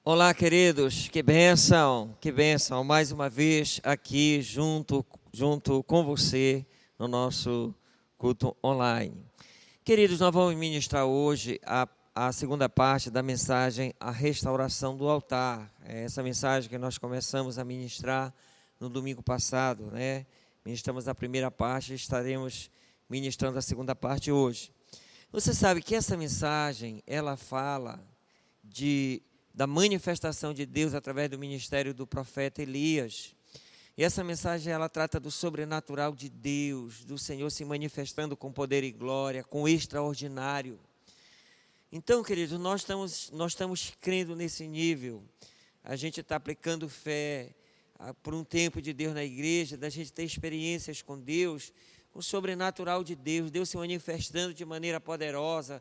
Olá, queridos, que bênção, mais uma vez aqui junto com você no nosso culto online. Queridos, nós vamos ministrar hoje a segunda parte da mensagem, a restauração do altar. É essa mensagem que nós começamos a ministrar no domingo passado, né? Ministramos a primeira parte e estaremos ministrando a segunda parte hoje. Você sabe que essa mensagem, ela fala da manifestação de Deus através do ministério do profeta Elias. E essa mensagem, ela trata do sobrenatural de Deus, do Senhor se manifestando com poder e glória, com o extraordinário. Então, queridos, nós estamos crendo nesse nível. A gente está aplicando fé por um tempo de Deus na igreja, da gente ter experiências com Deus, com o sobrenatural de Deus, Deus se manifestando de maneira poderosa,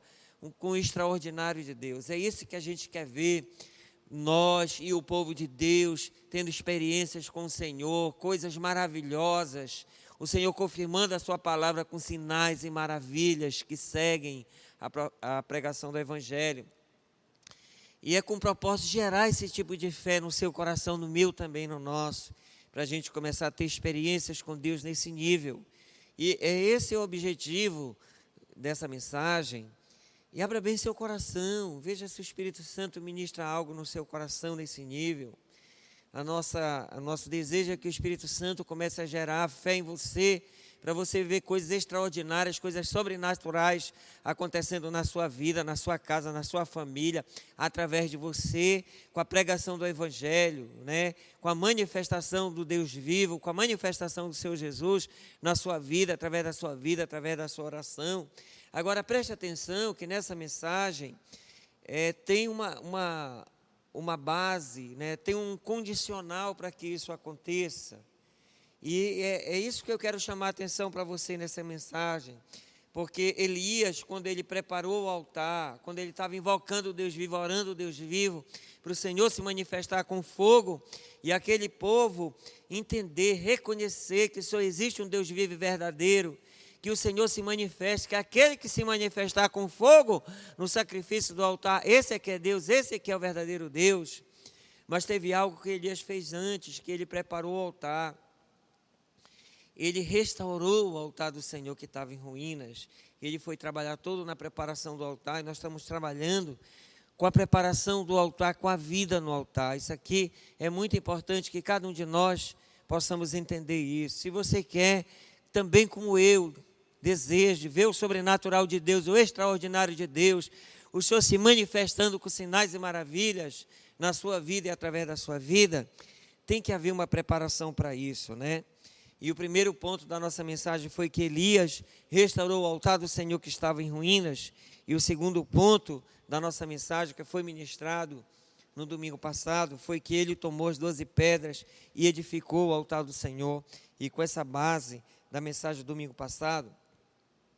com o extraordinário de Deus. É isso que a gente quer ver, nós e o povo de Deus tendo experiências com o Senhor, coisas maravilhosas, o Senhor confirmando a sua palavra com sinais e maravilhas que seguem a pregação do Evangelho. E é com o propósito de gerar esse tipo de fé no seu coração, no meu também, no nosso, para a gente começar a ter experiências com Deus nesse nível. E é esse o objetivo dessa mensagem. E abra bem seu coração, veja se o Espírito Santo ministra algo no seu coração nesse nível. O nosso desejo é que o Espírito Santo comece a gerar fé em você, para você ver coisas extraordinárias, coisas sobrenaturais acontecendo na sua vida, na sua casa, na sua família, através de você, com a pregação do Evangelho, né? Com a manifestação do Deus vivo, com a manifestação do seu Jesus na sua vida, através da sua oração. Agora, preste atenção que nessa mensagem tem uma base, né? Tem um condicional para que isso aconteça. E é isso que eu quero chamar a atenção para você nessa mensagem. Porque Elias, quando ele preparou o altar, quando ele estava invocando o Deus vivo, orando o Deus vivo, para o Senhor se manifestar com fogo, e aquele povo entender, reconhecer que só existe um Deus vivo e verdadeiro, que o Senhor se manifeste, que aquele que se manifestar com fogo no sacrifício do altar, esse é que é Deus, esse é que é o verdadeiro Deus. Mas teve algo que Elias fez antes, que ele preparou o altar. Ele restaurou o altar do Senhor que estava em ruínas. Ele foi trabalhar todo na preparação do altar, e nós estamos trabalhando com a preparação do altar, com a vida no altar. Isso aqui é muito importante que cada um de nós possamos entender isso. Se você quer, também como eu, desejo ver o sobrenatural de Deus, o extraordinário de Deus, o Senhor se manifestando com sinais e maravilhas na sua vida e através da sua vida, tem que haver uma preparação para isso, né? E o primeiro ponto da nossa mensagem foi que Elias restaurou o altar do Senhor que estava em ruínas. E o segundo ponto da nossa mensagem, que foi ministrado no domingo passado, foi que ele tomou as 12 pedras e edificou o altar do Senhor. E com essa base da mensagem do domingo passado,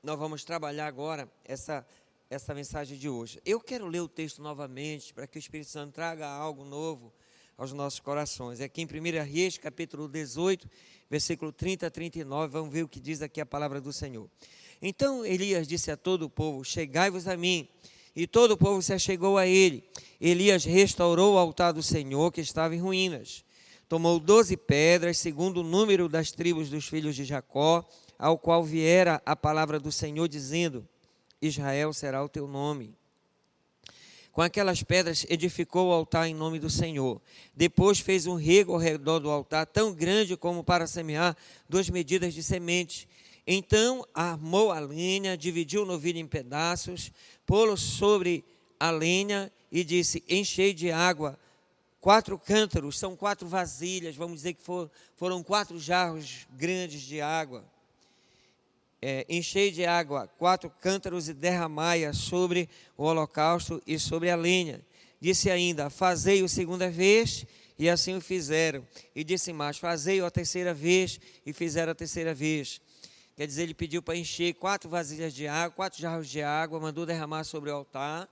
nós vamos trabalhar agora essa mensagem de hoje. Eu quero ler o texto novamente, para que o Espírito Santo traga algo novo aos nossos corações. É aqui em 1 Reis, capítulo 18, versículo 30 a 39, vamos ver o que diz aqui a palavra do Senhor. Então Elias disse a todo o povo: chegai-vos a mim. E todo o povo se achegou a ele. Elias restaurou o altar do Senhor que estava em ruínas. Tomou 12 pedras, segundo o número das tribos dos filhos de Jacó, ao qual viera a palavra do Senhor, dizendo: Israel será o teu nome. Com aquelas pedras edificou o altar em nome do Senhor. Depois fez um rego ao redor do altar, tão grande como para semear 2 medidas de semente. Então armou a lenha, dividiu o novilho em pedaços, pô-lo sobre a lenha e disse: enchei de água 4 cântaros, são 4 vasilhas, vamos dizer que foram 4 jarros grandes de água. Enchei de água 4 cântaros e derramai-a sobre o holocausto e sobre a lenha. Disse ainda: fazei-o segunda vez, e assim o fizeram. E disse mais: fazei-o a terceira vez, e fizeram a terceira vez. Quer dizer, ele pediu para encher 4 vasilhas de água, 4 jarros de água, mandou derramar sobre o altar.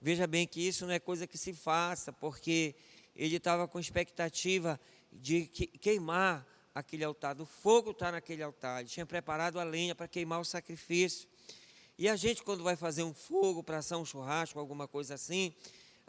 Veja bem que isso não é coisa que se faça, porque ele estava com expectativa de queimar aquele altar, do fogo está naquele altar. Ele tinha preparado a lenha para queimar o sacrifício. E a gente, quando vai fazer um fogo para assar um churrasco, alguma coisa assim,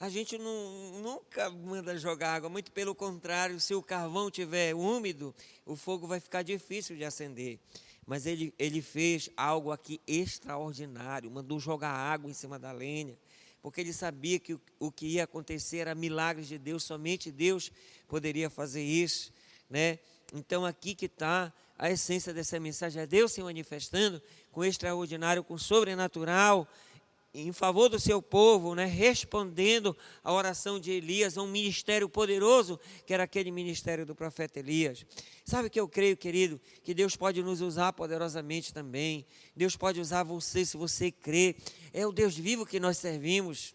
a gente nunca manda jogar água, muito pelo contrário, se o carvão estiver úmido, o fogo vai ficar difícil de acender. Mas ele fez algo aqui extraordinário, mandou jogar água em cima da lenha, porque ele sabia que o que ia acontecer era milagres de Deus, somente Deus poderia fazer isso, né? Então aqui que está a essência dessa mensagem, é Deus se manifestando com extraordinário, com sobrenatural, em favor do seu povo, né? Respondendo à oração de Elias, a um ministério poderoso, que era aquele ministério do profeta Elias. Sabe o que eu creio, querido? Que Deus pode nos usar poderosamente também. Deus pode usar você, se você crê. É o Deus vivo que nós servimos.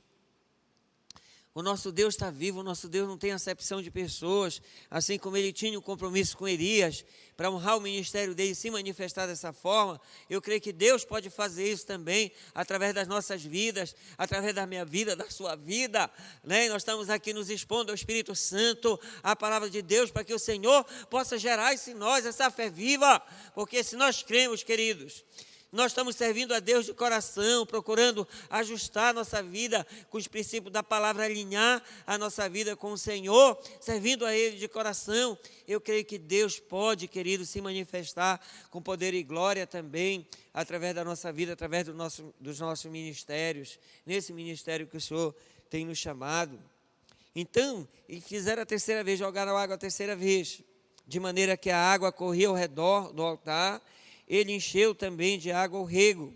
O nosso Deus está vivo, o nosso Deus não tem acepção de pessoas, assim como ele tinha um compromisso com Elias, para honrar o ministério dele e se manifestar dessa forma. Eu creio que Deus pode fazer isso também, através das nossas vidas, através da minha vida, da sua vida, né? E nós estamos aqui nos expondo ao Espírito Santo, a palavra de Deus, para que o Senhor possa gerar isso em nós, essa fé viva, porque se nós cremos, queridos, nós estamos servindo a Deus de coração, procurando ajustar a nossa vida com os princípios da palavra, alinhar a nossa vida com o Senhor, servindo a Ele de coração. Eu creio que Deus pode, querido, se manifestar com poder e glória também, através da nossa vida, através dos nossos ministérios, nesse ministério que o Senhor tem nos chamado. Então, e fizeram a terceira vez, jogaram água a terceira vez, de maneira que a água corria ao redor do altar. Ele encheu também de água o rego.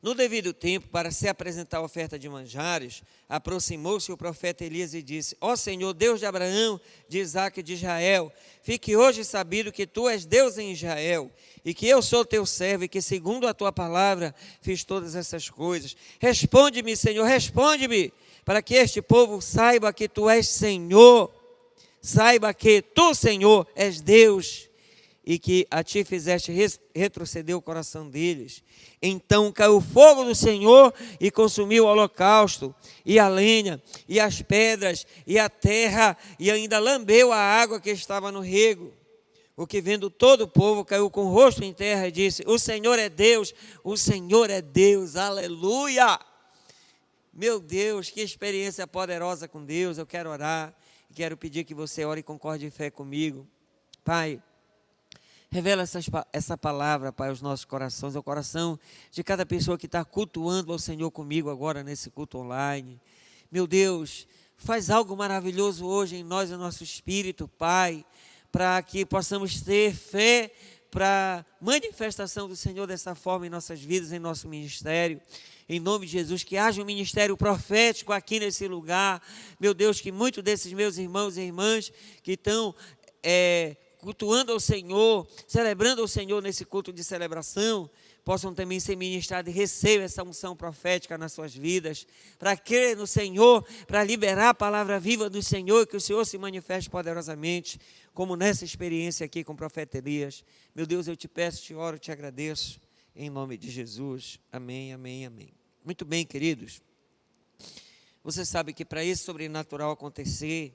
No devido tempo, para se apresentar a oferta de manjares, aproximou-se o profeta Elias e disse: Ó Senhor, Deus de Abraão, de Isaque e de Israel, fique hoje sabido que tu és Deus em Israel, e que eu sou teu servo, e que segundo a tua palavra fiz todas essas coisas. Responde-me, Senhor, responde-me, para que este povo saiba que tu és Senhor, saiba que tu, Senhor, és Deus, e que a ti fizeste retroceder o coração deles. Então caiu o fogo do Senhor e consumiu o holocausto, e a lenha, e as pedras, e a terra, e ainda lambeu a água que estava no rego. O que vendo todo o povo caiu com o rosto em terra e disse: o Senhor é Deus, o Senhor é Deus, aleluia! Meu Deus, que experiência poderosa com Deus. Eu quero orar, e quero pedir que você ore e concorde em fé comigo. Pai, revela essa palavra, Pai, aos nossos corações, ao coração de cada pessoa que está cultuando ao Senhor comigo agora nesse culto online. Meu Deus, faz algo maravilhoso hoje em nós, no nosso espírito, Pai, para que possamos ter fé para manifestação do Senhor dessa forma em nossas vidas, em nosso ministério. Em nome de Jesus, que haja um ministério profético aqui nesse lugar. Meu Deus, que muitos desses meus irmãos e irmãs que estão cultuando ao Senhor, celebrando ao Senhor nesse culto de celebração, possam também ser ministrados e recebam essa unção profética nas suas vidas, para crer no Senhor, para liberar a palavra viva do Senhor, que o Senhor se manifeste poderosamente, como nessa experiência aqui com o profeta Elias. Meu Deus, eu te peço, te oro, te agradeço, em nome de Jesus. Amém, amém, amém. Muito bem, queridos. Você sabe que para esse sobrenatural acontecer,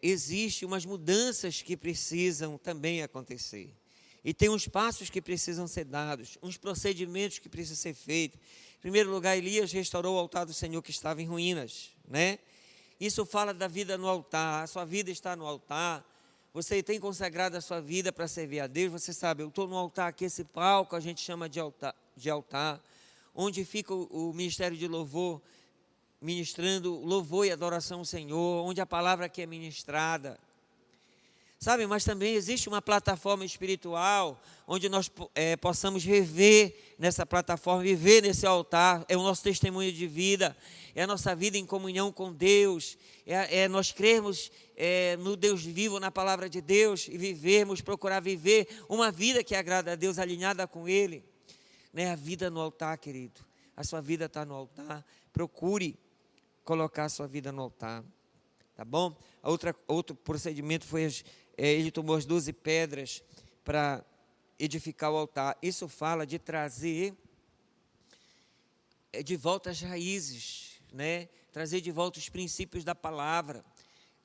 existem umas mudanças que precisam também acontecer. E tem uns passos que precisam ser dados, uns procedimentos que precisam ser feitos. Em primeiro lugar, Elias restaurou o altar do Senhor que estava em ruínas, né? Isso fala da vida no altar. A sua vida está no altar. Você tem consagrado a sua vida para servir a Deus. Você sabe, eu estou no altar aqui, esse palco a gente chama de altar, onde fica o ministério de louvor, ministrando louvor e adoração ao Senhor, onde a palavra aqui é ministrada. Sabe, mas também existe uma plataforma espiritual, onde nós possamos viver nessa plataforma, viver nesse altar. É o nosso testemunho de vida, é a nossa vida em comunhão com Deus, nós crermos no Deus vivo, na palavra de Deus, e vivermos, procurar viver uma vida que agrada a Deus, alinhada com Ele. Né? A vida no altar, querido, a sua vida está no altar. Procure colocar a sua vida no altar, tá bom? Outro procedimento foi, ele tomou as 12 pedras para edificar o altar. Isso fala de trazer de volta as raízes, né? Trazer de volta os princípios da palavra,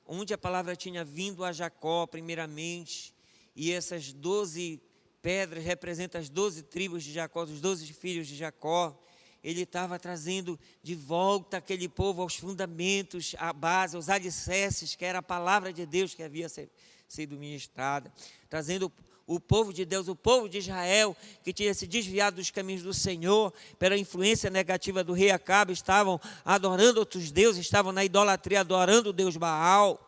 onde a palavra tinha vindo a Jacó primeiramente, e essas 12 pedras representam as 12 tribos de Jacó, os 12 filhos de Jacó. ele estava trazendo de volta aquele povo aos fundamentos, à base, aos alicerces, que era a palavra de Deus que havia sido ministrada, trazendo o povo de Deus, o povo de Israel, que tinha se desviado dos caminhos do Senhor, pela influência negativa do rei Acabe, estavam adorando outros deuses, estavam na idolatria, adorando o Deus Baal.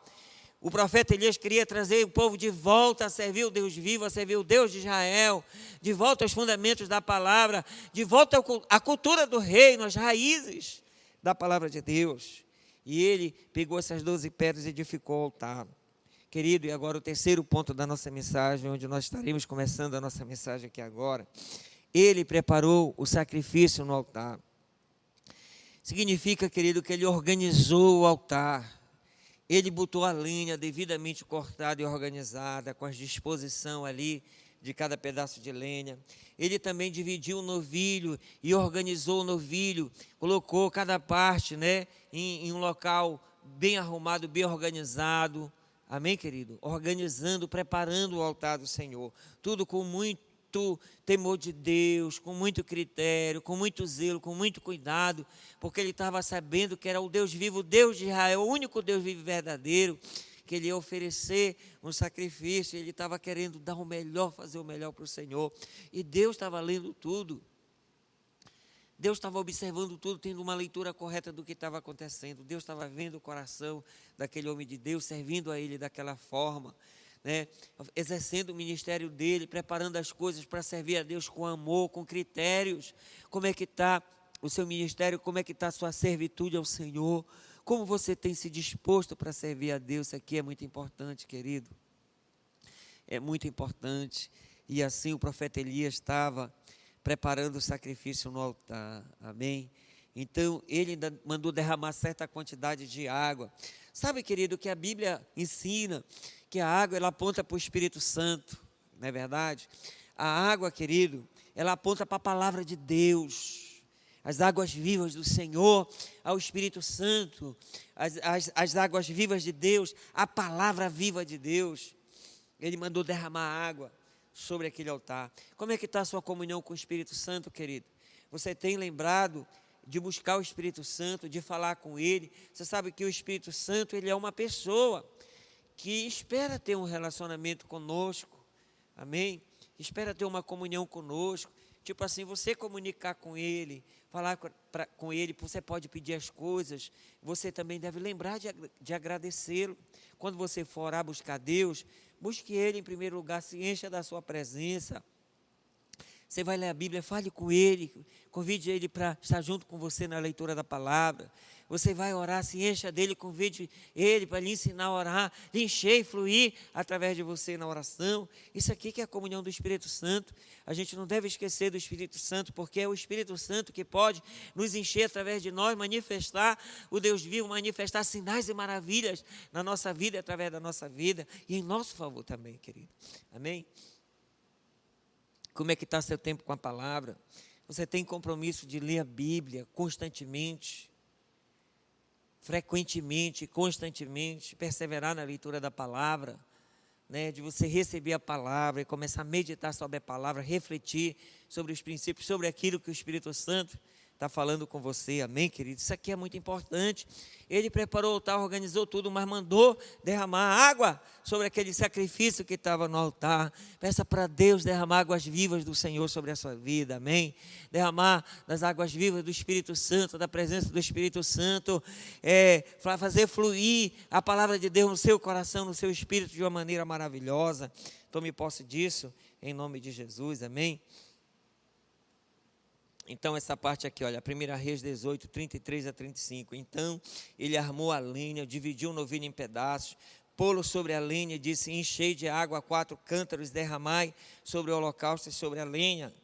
O profeta Elias queria trazer o povo de volta a servir o Deus vivo, a servir o Deus de Israel, de volta aos fundamentos da palavra, de volta à cultura do reino, às raízes da palavra de Deus. E ele pegou essas 12 pedras e edificou o altar. Querido, e agora o terceiro ponto da nossa mensagem, onde nós estaremos começando a nossa mensagem aqui agora. Ele preparou o sacrifício no altar. Significa, querido, que ele organizou o altar. Ele botou a lenha devidamente cortada e organizada, com a disposição ali de cada pedaço de lenha. Ele também dividiu o novilho e organizou o novilho, colocou cada parte, né, em um local bem arrumado, bem organizado. Amém, querido? Organizando, preparando o altar do Senhor. Tudo com muito temor de Deus, com muito critério, com muito zelo, com muito cuidado, porque ele estava sabendo que era o Deus vivo, o Deus de Israel, o único Deus vivo e verdadeiro, que ele ia oferecer um sacrifício. Ele estava querendo dar o melhor, fazer o melhor para o Senhor. E Deus estava lendo tudo. Deus estava observando tudo, tendo uma leitura correta do que estava acontecendo. Deus estava vendo o coração daquele homem de Deus, servindo a ele daquela forma, né? Exercendo o ministério dele, preparando as coisas para servir a Deus com amor, com critérios. Como é que está o seu ministério? Como é que está a sua servitude ao Senhor? Como você tem se disposto para servir a Deus? Isso aqui é muito importante, querido. É muito importante. E assim o profeta Elias estava preparando o sacrifício no altar. Amém? Então, ele ainda mandou derramar certa quantidade de água. Sabe, querido, que a Bíblia ensina que a água, ela aponta para o Espírito Santo, não é verdade? A água, querido, ela aponta para a palavra de Deus. As águas vivas do Senhor, ao Espírito Santo, as águas vivas de Deus, a palavra viva de Deus. Ele mandou derramar água sobre aquele altar. Como é que está a sua comunhão com o Espírito Santo, querido? Você tem lembrado de buscar o Espírito Santo, de falar com Ele? Você sabe que o Espírito Santo, ele é uma pessoa que espera ter um relacionamento conosco, amém? Espera ter uma comunhão conosco, tipo assim, você comunicar com Ele, falar com Ele, você pode pedir as coisas, você também deve lembrar de agradecê-lo. Quando você for orar, buscar Deus, busque Ele em primeiro lugar, se encha da sua presença. Você vai ler a Bíblia, fale com Ele, convide Ele para estar junto com você na leitura da palavra. Você vai orar, se encha dEle, convide Ele para lhe ensinar a orar, lhe encher e fluir através de você na oração. Isso aqui que é a comunhão do Espírito Santo. A gente não deve esquecer do Espírito Santo, porque é o Espírito Santo que pode nos encher através de nós, manifestar o Deus vivo, manifestar sinais e maravilhas na nossa vida, através da nossa vida, e em nosso favor também, querido. Amém? Como é que está seu tempo com a palavra? Você tem compromisso de ler a Bíblia constantemente, frequentemente, constantemente, perseverar na leitura da palavra, né? De você receber a palavra e começar a meditar sobre a palavra, refletir sobre os princípios, sobre aquilo que o Espírito Santo está falando com você, amém, querido? Isso aqui é muito importante. Ele preparou o altar, organizou tudo, mas mandou derramar água sobre aquele sacrifício que estava no altar. Peça para Deus derramar águas vivas do Senhor sobre a sua vida, amém? Derramar das águas vivas do Espírito Santo, da presença do Espírito Santo, fazer fluir a palavra de Deus no seu coração, no seu espírito de uma maneira maravilhosa. Tome posse disso, em nome de Jesus, amém? Então, essa parte aqui, olha, 1 Reis 18, 33 a 35. Então, ele armou a lenha, dividiu o novilho em pedaços, pô-lo sobre a lenha e disse: enchei de água 4 cântaros, derramai sobre o holocausto e sobre a lenha.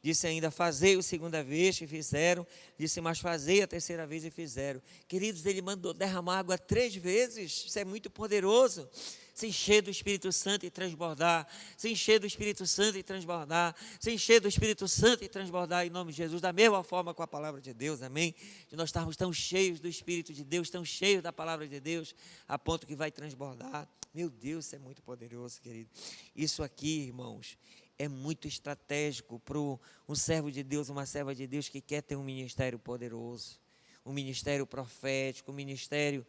Disse ainda: fazei a segunda vez, e fizeram. Disse: mas fazei a terceira vez, e fizeram. Queridos, ele mandou derramar água 3 vezes. Isso é muito poderoso. Se encher do Espírito Santo e transbordar. Se encher do Espírito Santo e transbordar. Se encher do Espírito Santo e transbordar em nome de Jesus. Da mesma forma com a palavra de Deus, amém? De nós estarmos tão cheios do Espírito de Deus, tão cheios da palavra de Deus, a ponto que vai transbordar. Meu Deus, isso é muito poderoso, querido. Isso aqui, irmãos, é muito estratégico para um servo de Deus, uma serva de Deus que quer ter um ministério poderoso, um ministério profético, um ministério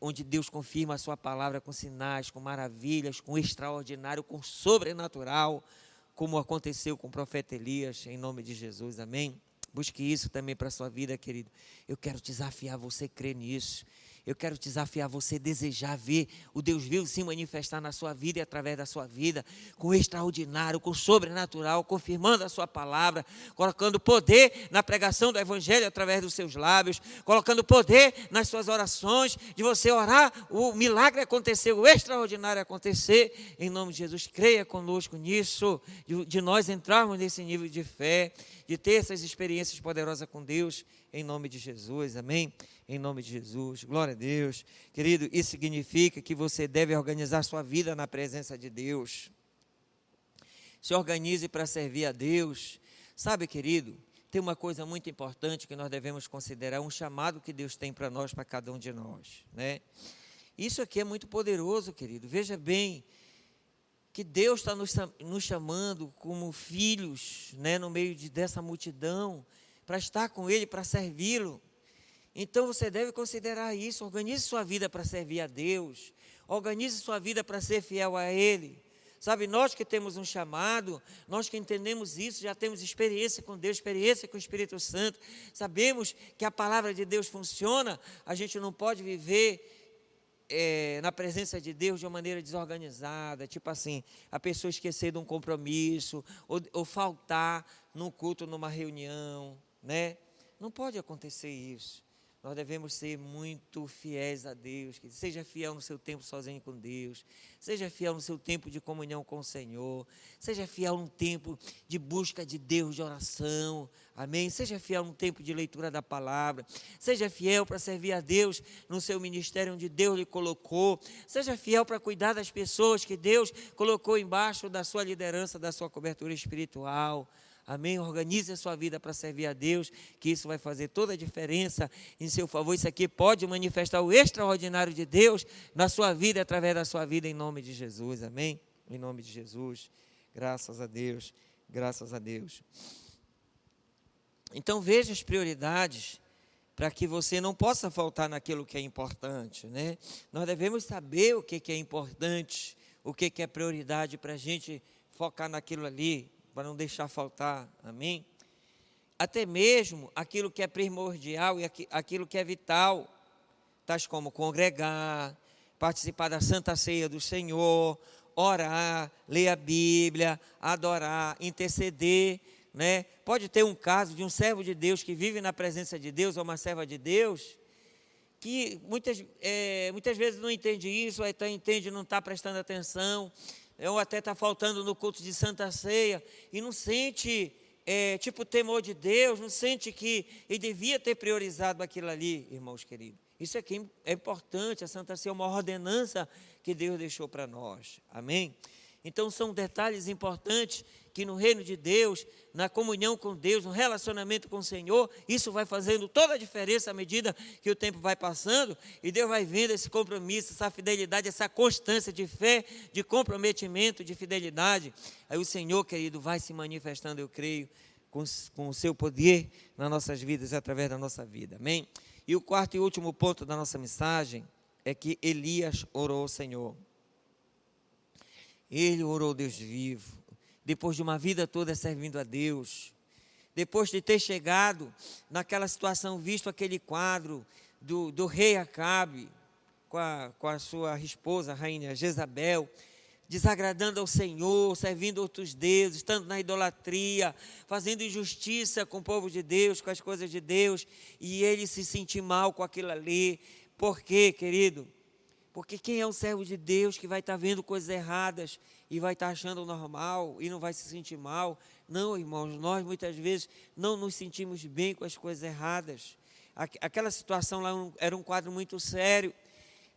onde Deus confirma a sua palavra com sinais, com maravilhas, com extraordinário, com sobrenatural, como aconteceu com o profeta Elias, em nome de Jesus, amém? Busque isso também para a sua vida, querido. Eu quero desafiar você a crer nisso. Eu quero desafiar você a desejar ver o Deus vivo se manifestar na sua vida e através da sua vida, com extraordinário, com sobrenatural, confirmando a sua palavra, colocando poder na pregação do Evangelho através dos seus lábios, colocando poder nas suas orações, de você orar, o milagre acontecer, o extraordinário acontecer, em nome de Jesus. Creia conosco nisso, de nós entrarmos nesse nível de fé, de ter essas experiências poderosas com Deus, em nome de Jesus, amém? Em nome de Jesus, glória a Deus. Querido, isso significa que você deve organizar sua vida na presença de Deus. Se organize para servir a Deus. Sabe, querido, tem uma coisa muito importante que nós devemos considerar, um chamado que Deus tem para nós, para cada um de nós, né? Isso aqui é muito poderoso, querido. Veja bem, que Deus está nos chamando como filhos, né, no meio dessa multidão, para estar com Ele, para servi-lo. Então você deve considerar isso. Organize sua vida para servir a Deus, organize sua vida para ser fiel a Ele. Sabe, nós que temos um chamado, nós que entendemos isso, já temos experiência com Deus, experiência com o Espírito Santo, sabemos que a palavra de Deus funciona, a gente não pode viver na presença de Deus de uma maneira desorganizada, tipo assim, a pessoa esquecer de um compromisso, ou faltar num culto, numa reunião, né? Não pode acontecer isso. Nós devemos ser muito fiéis a Deus. Seja fiel no seu tempo sozinho com Deus. Seja fiel no seu tempo de comunhão com o Senhor. Seja fiel no tempo de busca de Deus, de oração. Amém? Seja fiel no tempo de leitura da palavra. Seja fiel para servir a Deus no seu ministério onde Deus lhe colocou. Seja fiel para cuidar das pessoas que Deus colocou embaixo da sua liderança, da sua cobertura espiritual. Amém? Organize a sua vida para servir a Deus, que isso vai fazer toda a diferença em seu favor. Isso aqui pode manifestar o extraordinário de Deus na sua vida, através da sua vida, em nome de Jesus. Amém? Em nome de Jesus. Graças a Deus. Graças a Deus. Então veja as prioridades para que você não possa faltar naquilo que é importante, né? Nós devemos saber o que é importante, o que é prioridade para a gente focar naquilo ali, para não deixar faltar, amém? Até mesmo aquilo que é primordial e aquilo que é vital, tais como congregar, participar da Santa Ceia do Senhor, orar, ler a Bíblia, adorar, interceder, né? Pode ter um caso de um servo de Deus que vive na presença de Deus, ou uma serva de Deus, que muitas vezes não entende isso, ou até entende e não está prestando atenção, ou até está faltando no culto de Santa Ceia, e não sente, temor de Deus, não sente que ele devia ter priorizado aquilo ali, irmãos queridos. Isso aqui é importante, a Santa Ceia é uma ordenança que Deus deixou para nós, amém? Então são detalhes importantes que no reino de Deus, na comunhão com Deus, no relacionamento com o Senhor, isso vai fazendo toda a diferença à medida que o tempo vai passando, e Deus vai vendo esse compromisso, essa fidelidade, essa constância de fé, de comprometimento, de fidelidade. Aí o Senhor, querido, vai se manifestando, eu creio, com o seu poder nas nossas vidas, através da nossa vida, amém? E o quarto e último ponto da nossa mensagem é que Elias orou ao Senhor. Ele orou ao Deus vivo, depois de uma vida toda servindo a Deus, depois de ter chegado naquela situação, visto aquele quadro do rei Acabe, com a sua esposa, a rainha Jezabel, desagradando ao Senhor, servindo outros deuses, estando na idolatria, fazendo injustiça com o povo de Deus, com as coisas de Deus, e ele se sentir mal com aquilo ali. Por quê, querido? Porque quem é um servo de Deus que vai estar vendo coisas erradas e vai estar achando normal e não vai se sentir mal? Não, irmãos, nós muitas vezes não nos sentimos bem com as coisas erradas. Aquela situação lá era um quadro muito sério.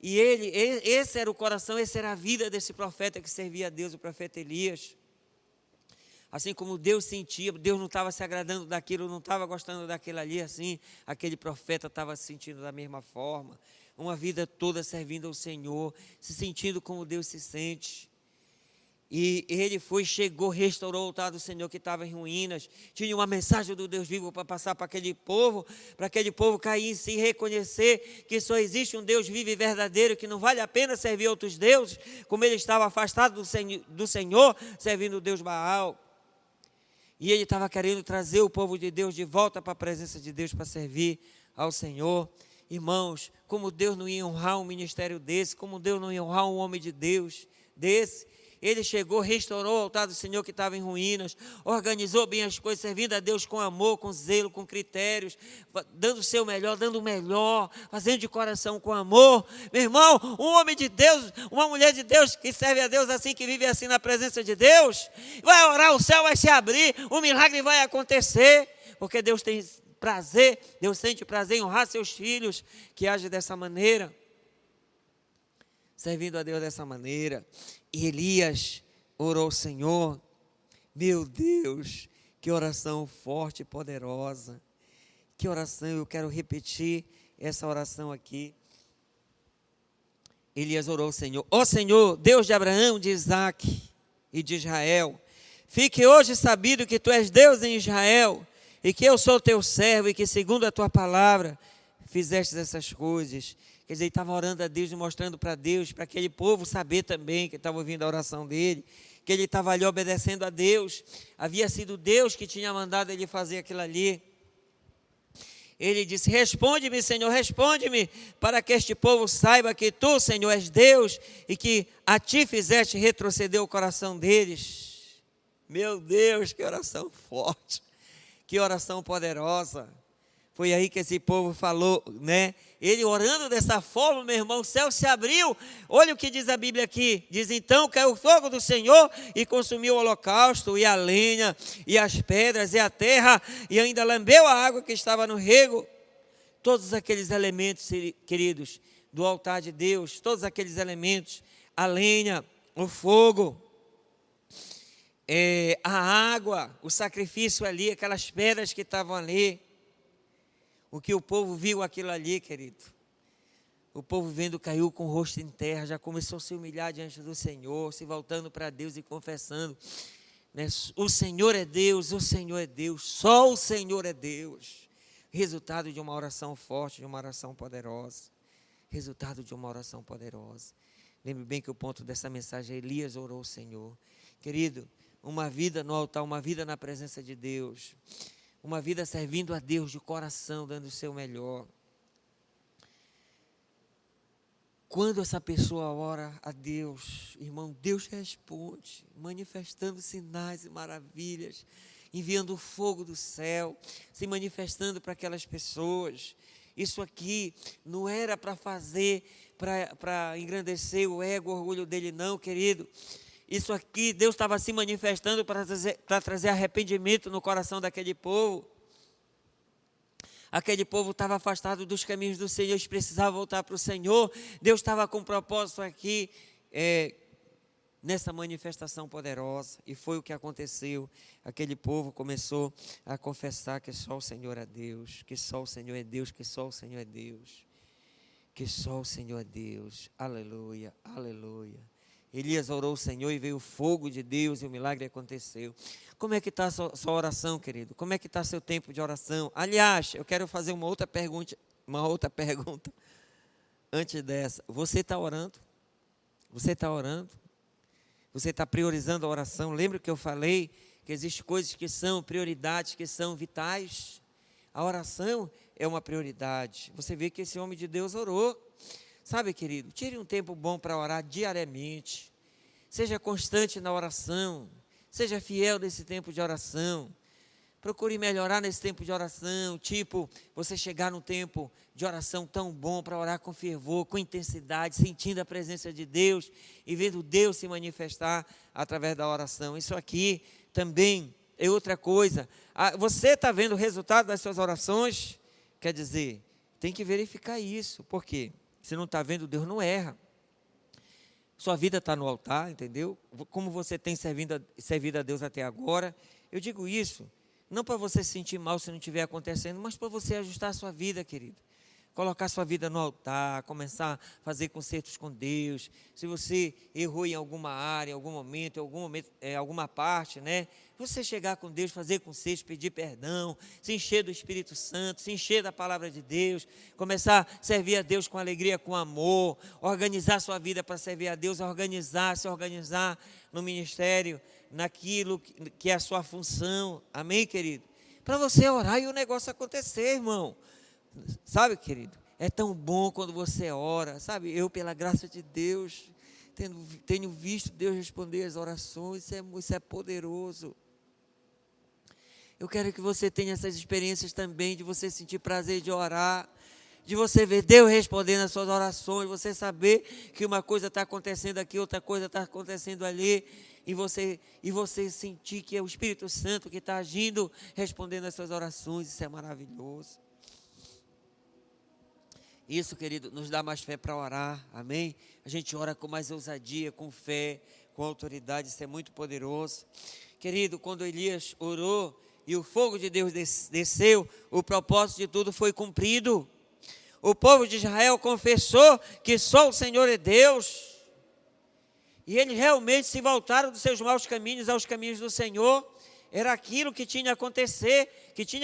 E esse era o coração, essa era a vida desse profeta que servia a Deus, o profeta Elias. Assim como Deus sentia, Deus não estava se agradando daquilo, não estava gostando daquilo ali, assim, aquele profeta estava se sentindo da mesma forma. Uma vida toda servindo ao Senhor, se sentindo como Deus se sente. E ele chegou, restaurou o altar do Senhor que estava em ruínas. Tinha uma mensagem do Deus vivo para passar para aquele povo cair em si e reconhecer que só existe um Deus vivo e verdadeiro, que não vale a pena servir outros deuses, como ele estava afastado do Senhor, servindo o Deus Baal. E ele estava querendo trazer o povo de Deus de volta para a presença de Deus para servir ao Senhor. Irmãos, como Deus não ia honrar um ministério desse, como Deus não ia honrar um homem de Deus desse. Ele chegou, restaurou o altar do Senhor que estava em ruínas, organizou bem as coisas, servindo a Deus com amor, com zelo, com critérios, dando o seu melhor, dando o melhor, fazendo de coração com amor. Meu irmão, um homem de Deus, uma mulher de Deus que serve a Deus assim, que vive assim na presença de Deus, vai orar, o céu vai se abrir, o milagre vai acontecer, porque Deus tem prazer, Deus sente prazer em honrar seus filhos que agem dessa maneira, servindo a Deus dessa maneira. E Elias orou ao Senhor. Meu Deus, que oração forte e poderosa. Que oração, eu quero repetir essa oração aqui. Elias orou ao Senhor. Ó Senhor, Deus de Abraão, de Isaque e de Israel, fique hoje sabido que tu és Deus em Israel, e que eu sou teu servo, e que segundo a tua palavra fizeste essas coisas. Quer dizer, ele estava orando a Deus e mostrando para Deus, para aquele povo saber também, que estava ouvindo a oração dele, que ele estava ali obedecendo a Deus. Havia sido Deus que tinha mandado ele fazer aquilo ali. Ele disse: responde-me, Senhor, responde-me, para que este povo saiba que tu, Senhor, és Deus, e que a ti fizeste retroceder o coração deles. Meu Deus, que oração forte, que oração poderosa. Foi aí que esse povo falou, né? Ele orando dessa forma, meu irmão, o céu se abriu. Olha o que diz a Bíblia aqui. Diz: então caiu o fogo do Senhor e consumiu o holocausto, e a lenha, e as pedras, e a terra, e ainda lambeu a água que estava no rego. Todos aqueles elementos, queridos, do altar de Deus, todos aqueles elementos, a lenha, o fogo, a água, o sacrifício ali, aquelas pedras que estavam ali. O que o povo viu aquilo ali, querido, o povo vendo caiu com o rosto em terra, já começou a se humilhar diante do Senhor, se voltando para Deus e confessando, né? O Senhor é Deus, o Senhor é Deus, só o Senhor é Deus. Resultado de uma oração forte, de uma oração poderosa. Resultado de uma oração poderosa. Lembre bem que o ponto dessa mensagem é: Elias orou ao Senhor. Querido, uma vida no altar, uma vida na presença de Deus, uma vida servindo a Deus de coração, dando o seu melhor. Quando essa pessoa ora a Deus, irmão, Deus responde, manifestando sinais e maravilhas, enviando o fogo do céu, se manifestando para aquelas pessoas. Isso aqui não era para fazer, para engrandecer o ego, o orgulho dele, não, querido. Isso aqui, Deus estava se manifestando para trazer arrependimento no coração daquele povo. Aquele povo estava afastado dos caminhos do Senhor, eles precisavam voltar para o Senhor. Deus estava com um propósito aqui, nessa manifestação poderosa. E foi o que aconteceu. Aquele povo começou a confessar que só o Senhor é Deus, que só o Senhor é Deus, que só o Senhor é Deus, que só o Senhor é Deus. Aleluia, aleluia. Elias orou ao Senhor e veio o fogo de Deus e o milagre aconteceu. Como é que está a sua oração, querido? Como é que está seu tempo de oração? Aliás, eu quero fazer uma outra pergunta antes dessa. Você está orando? Você está orando? Você está priorizando a oração? Lembra que eu falei que existem coisas que são prioridades, que são vitais? A oração é uma prioridade. Você vê que esse homem de Deus orou. Sabe, querido, tire um tempo bom para orar diariamente. Seja constante na oração. Seja fiel nesse tempo de oração. Procure melhorar nesse tempo de oração. Tipo, você chegar num tempo de oração tão bom para orar com fervor, com intensidade, sentindo a presença de Deus e vendo Deus se manifestar através da oração. Isso aqui também é outra coisa. Você está vendo o resultado das suas orações? Quer dizer, tem que verificar isso. Por quê? Se não está vendo, Deus não erra. Sua vida está no altar, entendeu? Como você tem servido a Deus até agora. Eu digo isso, não para você se sentir mal se não estiver acontecendo, mas para você ajustar a sua vida, querido. colocar sua vida no altar, começar a fazer concertos com Deus. Se você errou em alguma área, em algum momento, alguma parte, né? Você chegar com Deus, fazer concertos, pedir perdão, se encher do Espírito Santo, se encher da palavra de Deus, começar a servir a Deus com alegria, com amor, organizar sua vida para servir a Deus, se organizar no ministério, naquilo que é a sua função. Amém, querido? Para você orar e o negócio acontecer, irmão. Sabe, querido, é tão bom quando você ora, sabe, eu pela graça de Deus, tenho visto Deus responder as orações, isso é poderoso. Eu quero que você tenha essas experiências também, de você sentir prazer de orar, de você ver Deus respondendo as suas orações, você saber que uma coisa está acontecendo aqui, outra coisa está acontecendo ali, e você sentir que é o Espírito Santo que está agindo, respondendo as suas orações, isso é maravilhoso. Isso, querido, nos dá mais fé para orar, amém? A gente ora com mais ousadia, com fé, com autoridade, isso é muito poderoso. Querido, quando Elias orou e o fogo de Deus desceu, o propósito de tudo foi cumprido. O povo de Israel confessou que só o Senhor é Deus. E eles realmente se voltaram dos seus maus caminhos aos caminhos do Senhor. Era aquilo que tinha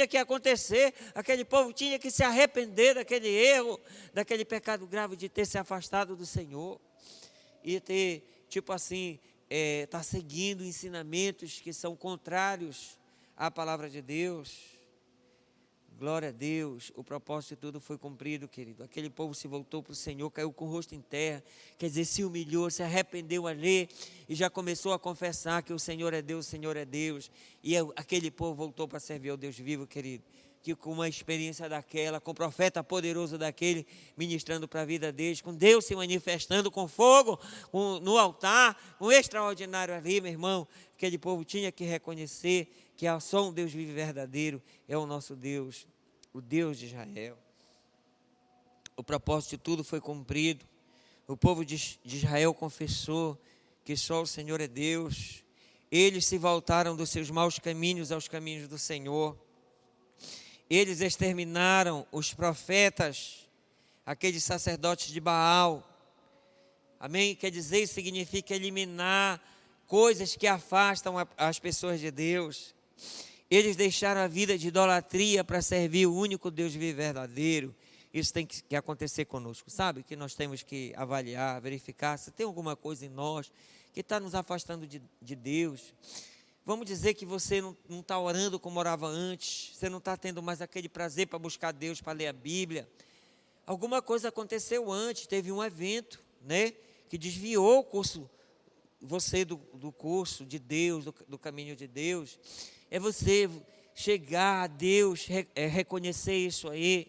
que acontecer, aquele povo tinha que se arrepender daquele erro, daquele pecado grave de ter se afastado do Senhor e ter, tá seguindo ensinamentos que são contrários à palavra de Deus. Glória a Deus, o propósito de tudo foi cumprido, querido. Aquele povo se voltou para o Senhor, caiu com o rosto em terra, quer dizer, se humilhou, se arrependeu ali e já começou a confessar que o Senhor é Deus, o Senhor é Deus. E aquele povo voltou para servir ao Deus vivo, querido. Que com uma experiência daquela, com o profeta poderoso daquele, ministrando para a vida deles, com Deus se manifestando com fogo, no altar, um extraordinário ali, meu irmão. Aquele povo tinha que reconhecer que só um Deus vivo e verdadeiro é o nosso Deus, o Deus de Israel. O propósito de tudo foi cumprido. O povo de Israel confessou que só o Senhor é Deus. Eles se voltaram dos seus maus caminhos aos caminhos do Senhor. Eles exterminaram os profetas, aqueles sacerdotes de Baal. Amém? Quer dizer, isso significa eliminar coisas que afastam as pessoas de Deus. Eles deixaram a vida de idolatria para servir o único Deus vivo e verdadeiro. Isso tem que acontecer conosco, sabe? Que nós temos que avaliar, verificar se tem alguma coisa em nós que está nos afastando de Deus. Vamos dizer que você não está orando como orava antes, você não está tendo mais aquele prazer para buscar Deus, para ler a Bíblia. Alguma coisa aconteceu antes, teve um evento, né, que desviou o curso, você do curso de Deus, do caminho de Deus. É você chegar a Deus, reconhecer isso aí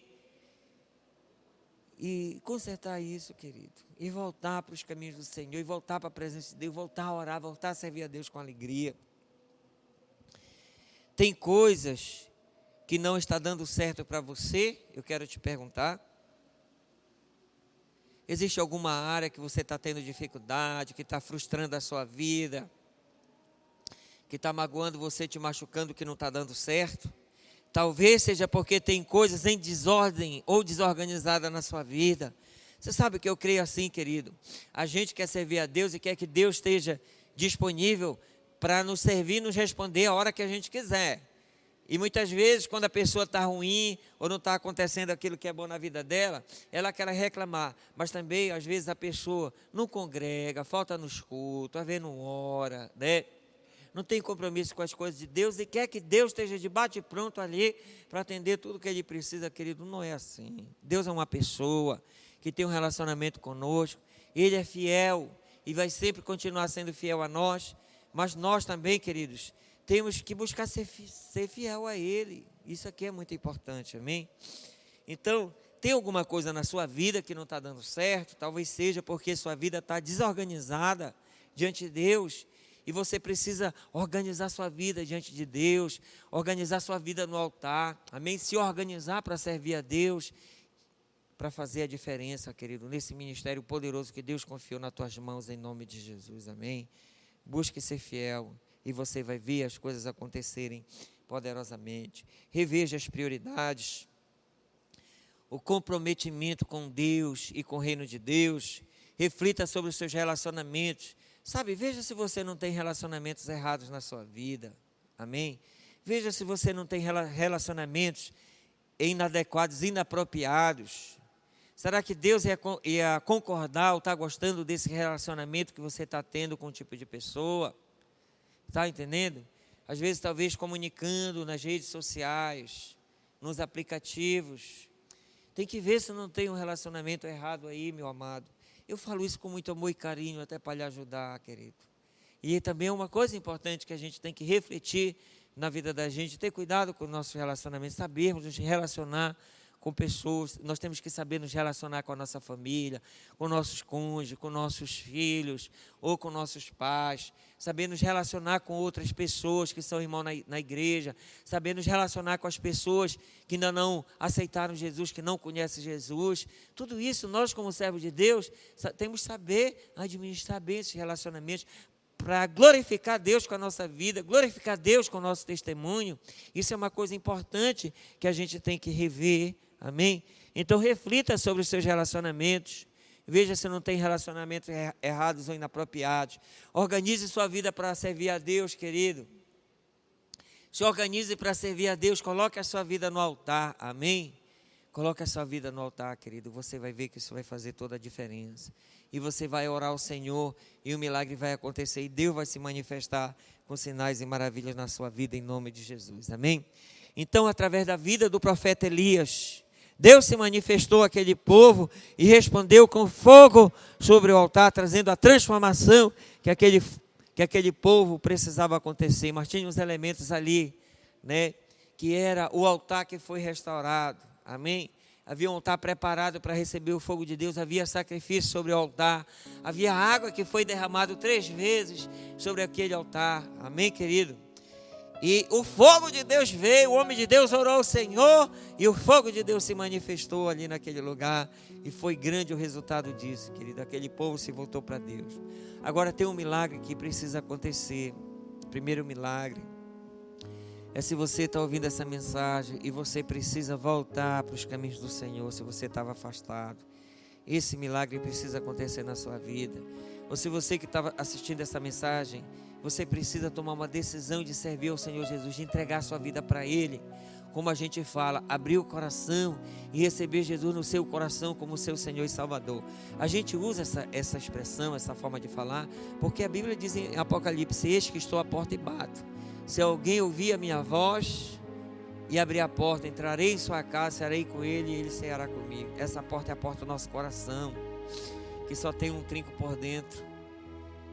e consertar isso, querido, e voltar para os caminhos do Senhor, e voltar para a presença de Deus, voltar a orar, voltar a servir a Deus com alegria. Tem coisas que não está dando certo para você, eu quero te perguntar. Existe alguma área que você está tendo dificuldade, que está frustrando a sua vida, que está magoando você, te machucando, que não está dando certo? Talvez seja porque tem coisas em desordem ou desorganizada na sua vida. Você sabe que eu creio assim, querido. A gente quer servir a Deus e quer que Deus esteja disponível para nos servir e nos responder a hora que a gente quiser. E muitas vezes, quando a pessoa está ruim, ou não está acontecendo aquilo que é bom na vida dela, ela quer reclamar. Mas também, às vezes, a pessoa não congrega, falta nos cultos, às vezes não ora, né? Não tem compromisso com as coisas de Deus e quer que Deus esteja de bate pronto ali para atender tudo que Ele precisa, querido. Não é assim. Deus é uma pessoa que tem um relacionamento conosco. Ele é fiel e vai sempre continuar sendo fiel a nós. Mas nós também, queridos, temos que buscar ser fiel a Ele. Isso aqui é muito importante, amém? Então, tem alguma coisa na sua vida que não está dando certo? Talvez seja porque sua vida está desorganizada diante de Deus. E você precisa organizar sua vida diante de Deus, organizar sua vida no altar, amém? Se organizar para servir a Deus, para fazer a diferença, querido, nesse ministério poderoso que Deus confiou nas tuas mãos, em nome de Jesus, amém? Busque ser fiel e você vai ver as coisas acontecerem poderosamente. Reveja as prioridades. o comprometimento com Deus e com o reino de Deus. Reflita sobre os seus relacionamentos. Sabe, veja se você não tem relacionamentos errados na sua vida. Amém? Veja se você não tem relacionamentos inadequados, inapropriados. Será que Deus ia concordar ou está gostando desse relacionamento que você está tendo com um tipo de pessoa? Está entendendo? Às vezes, talvez comunicando nas redes sociais, nos aplicativos. Tem que ver se não tem um relacionamento errado aí, meu amado. Eu falo isso com muito amor e carinho, até para lhe ajudar, querido. E também é uma coisa importante que a gente tem que refletir na vida da gente, ter cuidado com o nosso relacionamento, sabermos nos relacionar com pessoas. Nós temos que saber nos relacionar com a nossa família, com nossos cônjuges, com nossos filhos ou com nossos pais, saber nos relacionar com outras pessoas que são irmãos na igreja, saber nos relacionar com as pessoas que ainda não aceitaram Jesus, que não conhecem Jesus. Tudo isso nós, como servos de Deus, temos que saber administrar bem esses relacionamentos, para glorificar Deus com a nossa vida, glorificar Deus com o nosso testemunho. Isso é uma coisa importante que a gente tem que rever, amém? Então reflita sobre os seus relacionamentos, veja se não tem relacionamentos errados ou inapropriados. Organize sua vida para servir a Deus, querido. Se organize para servir a Deus, coloque a sua vida no altar, amém? Coloque a sua vida no altar, querido, você vai ver que isso vai fazer toda a diferença. E você vai orar ao Senhor e o milagre vai acontecer. E Deus vai se manifestar com sinais e maravilhas na sua vida, em nome de Jesus, amém? Então, através da vida do profeta Elias, Deus se manifestou àquele povo e respondeu com fogo sobre o altar, trazendo a transformação que aquele povo precisava acontecer. Mas tinha uns elementos ali, né, que era o altar que foi restaurado, amém? Havia um altar preparado para receber o fogo de Deus, havia sacrifício sobre o altar, havia água que foi derramada 3 vezes sobre aquele altar, amém, querido? E o fogo de Deus veio, o homem de Deus orou ao Senhor, e o fogo de Deus se manifestou ali naquele lugar, e foi grande o resultado disso, querido, aquele povo se voltou para Deus. Agora tem um milagre que precisa acontecer. O primeiro milagre é se você está ouvindo essa mensagem e você precisa voltar para os caminhos do Senhor, se você estava afastado. Esse milagre precisa acontecer na sua vida. Ou se você que estava assistindo essa mensagem, você precisa tomar uma decisão de servir ao Senhor Jesus, de entregar a sua vida para Ele. Como a gente fala, abrir o coração e receber Jesus no seu coração como seu Senhor e Salvador. A gente usa essa expressão, essa forma de falar, porque a Bíblia diz em Apocalipse: eis que estou à porta e bato. Se alguém ouvir a minha voz e abrir a porta, entrarei em sua casa, cearei com ele e ele ceará comigo. Essa porta é a porta do nosso coração, que só tem um trinco por dentro.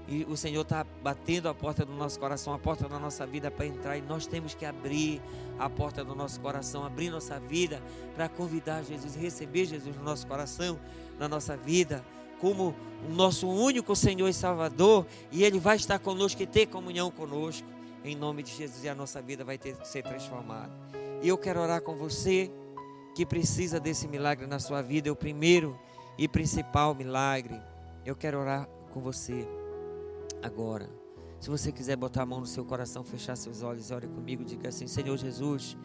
E o Senhor está batendo a porta do nosso coração, a porta da nossa vida para entrar. E nós temos que abrir a porta do nosso coração, abrir nossa vida para convidar Jesus, receber Jesus no nosso coração, na nossa vida, como o nosso único Senhor e Salvador. E Ele vai estar conosco e ter comunhão conosco. Em nome de Jesus, e a nossa vida vai ser transformada. E eu quero orar com você que precisa desse milagre na sua vida. É o primeiro e principal milagre. Eu quero orar com você agora. Se você quiser botar a mão no seu coração, fechar seus olhos e ore comigo, diga assim: Senhor Jesus,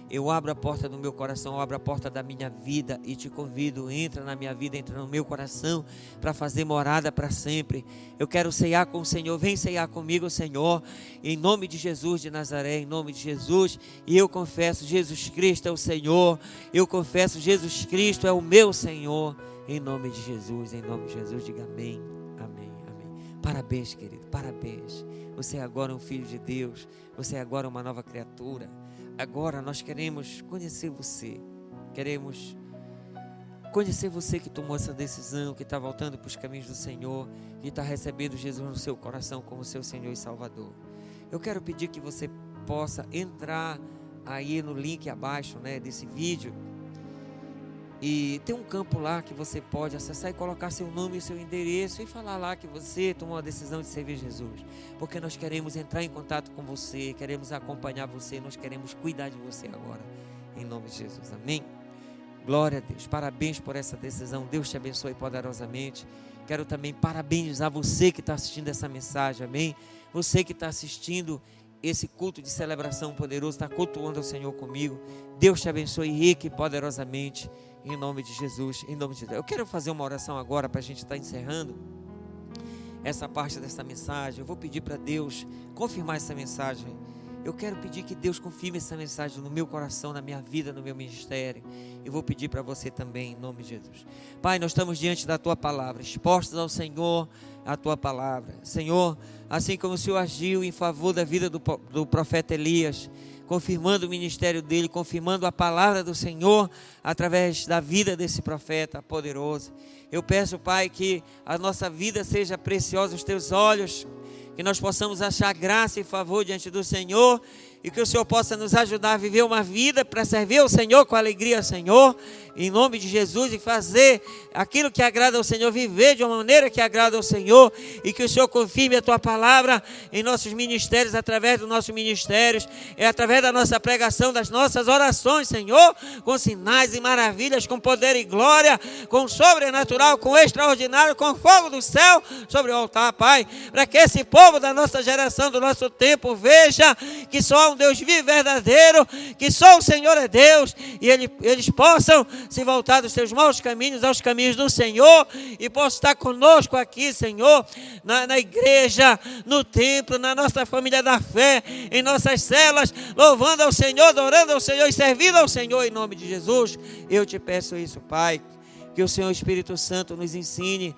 eu abro a porta do meu coração, eu abro a porta da minha vida e te convido, entra na minha vida, entra no meu coração para fazer morada para sempre. Eu quero ceiar com o Senhor, vem ceiar comigo, Senhor, em nome de Jesus de Nazaré, em nome de Jesus. E eu confesso, Jesus Cristo é o Senhor, eu confesso, Jesus Cristo é o meu Senhor, em nome de Jesus, diga amém, amém, amém. Parabéns, querido, parabéns. Você é agora um filho de Deus, você é agora uma nova criatura. Agora nós queremos conhecer você, que tomou essa decisão, que está voltando para os caminhos do Senhor, que está recebendo Jesus no seu coração como seu Senhor e Salvador. Eu quero pedir que você possa entrar aí no link abaixo, né, desse vídeo, e tem um campo lá que você pode acessar e colocar seu nome e seu endereço e falar lá que você tomou a decisão de servir Jesus, porque nós queremos entrar em contato com você, queremos acompanhar você, nós queremos cuidar de você agora, em nome de Jesus, amém? Glória a Deus, parabéns por essa decisão, Deus te abençoe poderosamente. Quero também parabenizar você que está assistindo essa mensagem, amém? Você que está assistindo esse culto de celebração poderoso, está cultuando ao Senhor comigo. Deus te abençoe rica e poderosamente, em nome de Jesus, em nome de Deus. Eu quero fazer uma oração agora para a gente estar encerrando essa parte dessa mensagem. Eu vou pedir para Deus confirmar essa mensagem. Eu quero pedir que Deus confirme essa mensagem no meu coração, na minha vida, no meu ministério. Eu vou pedir para você também, em nome de Jesus. Pai, nós estamos diante da Tua palavra, expostos ao Senhor, a Tua palavra. Senhor, assim como o Senhor agiu em favor da vida do profeta Elias, confirmando o ministério dele, confirmando a palavra do Senhor através da vida desse profeta poderoso. Eu peço, Pai, que a nossa vida seja preciosa aos Teus olhos, que nós possamos achar graça e favor diante do Senhor, e que o Senhor possa nos ajudar a viver uma vida para servir ao Senhor com alegria, Senhor, em nome de Jesus, e fazer aquilo que agrada ao Senhor, viver de uma maneira que agrada ao Senhor, e que o Senhor confirme a Tua palavra em nossos ministérios, através dos nossos ministérios, através da nossa pregação, das nossas orações, Senhor, com sinais e maravilhas, com poder e glória, com sobrenatural, com extraordinário, com fogo do céu sobre o altar, Pai, para que esse povo da nossa geração, do nosso tempo, veja que só há um Deus vivo e verdadeiro, que só o Senhor é Deus, e eles possam se voltar dos seus maus caminhos aos caminhos do Senhor, e possam estar conosco aqui, Senhor, na igreja, no templo, na nossa família da fé, em nossas celas, louvando ao Senhor, adorando ao Senhor e servindo ao Senhor, em nome de Jesus. Eu te peço isso, Pai, que o Senhor Espírito Santo nos ensine